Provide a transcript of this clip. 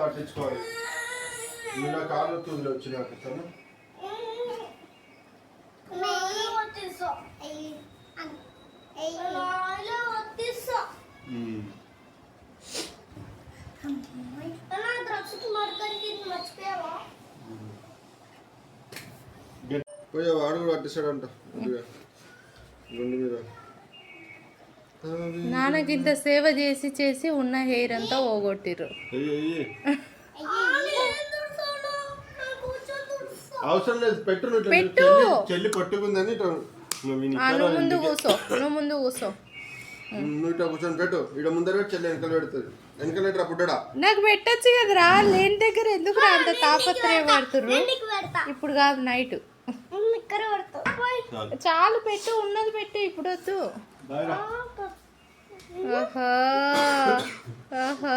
పట్టించుకోవాలి. నువ్వు నాకు ఆలోచనలు వచ్చినాక తను పోయా వాడు కూడా పట్టిస్తాడంట గుండు మీద. నాన్నకి ఇంత సేవ చేసి చేసి ఉన్న హెయిర్ అంతా పోగొట్టిర్రు. అవసరం లేదు, పెట్టు. చెల్లి పట్టుకుందని నువ్వు ముందు కూర్చో, నువ్వు ముందు కూర్చో. నువ్వు ఇట్లా కూర్చొని పెట్టు. ఇక్కడ ముందర పెట్టి చెల్లి వెనకాల పెడుతుంది. వెనకాల పెట్టరా పుట్టడా. నాకు పెట్టచ్చు కదరా, లేని దగ్గర ఎందుకు రా అంత తాపత్రయం పడుతుర్రు. ఇప్పుడు కాదు, నైట్ చాలు పెట్టు, ఉన్నది పెట్టు, ఇప్పుడు వద్దు. ఆహా ఆహా.